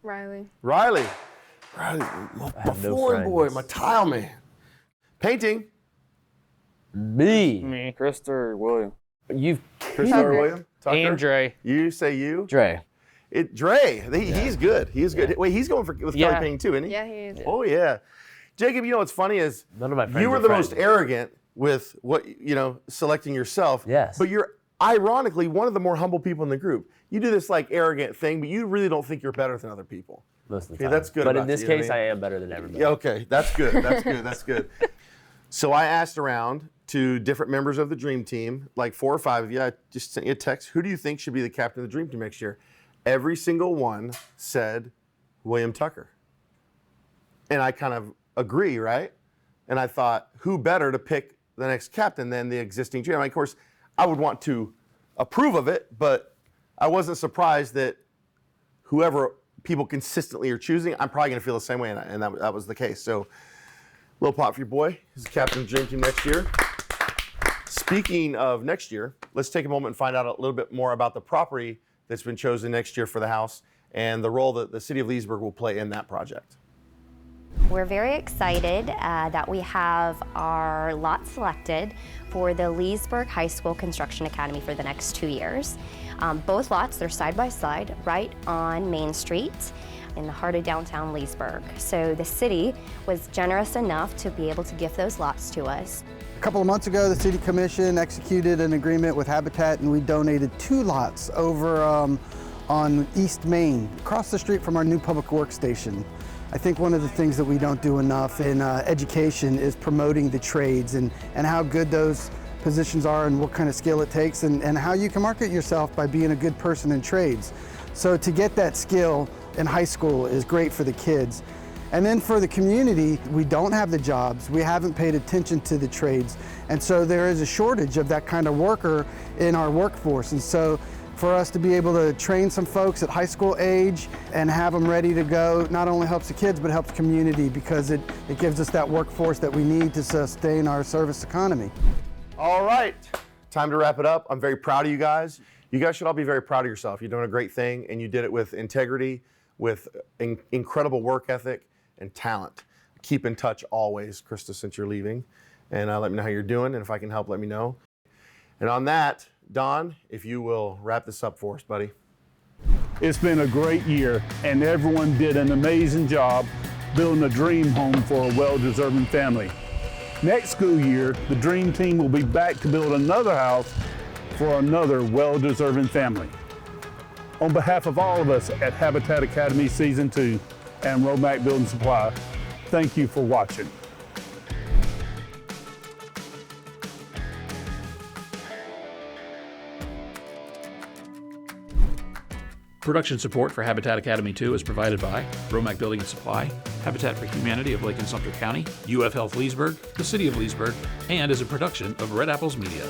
Riley. My flooring boy, my tile man. Painting. Me. Krista or William? Krista or William? Tucker? And Dre. You say you? Dre. Dre. He's good. He's good. Wait, he's going with Kelly painting too, isn't he? Yeah, he is. Oh yeah. Jacob, you know what's funny is None of my friends you were are the friends. most arrogant with what selecting yourself. Yes. But you're ironically one of the more humble people in the group. You do this like arrogant thing, but you really don't think you're better than other people. Most of the Okay, time. that's good. But about in this you, know case, what I am better than everybody. Yeah, okay, that's good. That's good. So I asked around to different members of the Dream Team, like 4 or 5 of you. I just sent you a text. Who do you think should be the captain of the Dream Team next year? Every single one said William Tucker. And I kind of agree, right? And I thought, who better to pick the next captain than the existing Dream? I mean, of course, I would want to approve of it, but I wasn't surprised that whoever people consistently are choosing, I'm probably going to feel the same way, and that was the case. So, little pop for your boy. He's the captain of the Dream Team next year. Speaking of next year, let's take a moment and find out a little bit more about the property that's been chosen next year for the house and the role that the City of Leesburg will play in that project. We're very excited that we have our lot selected for the Leesburg High School Construction Academy for the next 2 years. Both lots, they're side by side, right on Main Street in the heart of downtown Leesburg. So the city was generous enough to be able to gift those lots to us. A couple of months ago, the City Commission executed an agreement with Habitat, and we donated 2 lots over on East Main, across the street from our new public works station. I think one of the things that we don't do enough in education is promoting the trades and how good those positions are and what kind of skill it takes and how you can market yourself by being a good person in trades. So to get that skill in high school is great for the kids. And then for the community, we don't have the jobs, we haven't paid attention to the trades, and so there is a shortage of that kind of worker in our workforce. And so for us to be able to train some folks at high school age and have them ready to go not only helps the kids, but helps the community because it gives us that workforce that we need to sustain our service economy. All right, time to wrap it up. I'm very proud of you guys. You guys should all be very proud of yourself. You're doing a great thing, and you did it with integrity, with incredible work ethic, and talent. Keep in touch always, Krista, since you're leaving, and let me know how you're doing, and if I can help, let me know. And on that, Don, if you will wrap this up for us, buddy. It's been a great year, and everyone did an amazing job building a dream home for a well-deserving family. Next school year, the Dream Team will be back to build another house for another well-deserving family. On behalf of all of us at Habitat Academy Season 2 and Romac Building Supply, thank you for watching. Production support for Habitat Academy 2 is provided by Romac Building and Supply, Habitat for Humanity of Lake and Sumter County, UF Health Leesburg, the City of Leesburg, and is a production of Red Apples Media.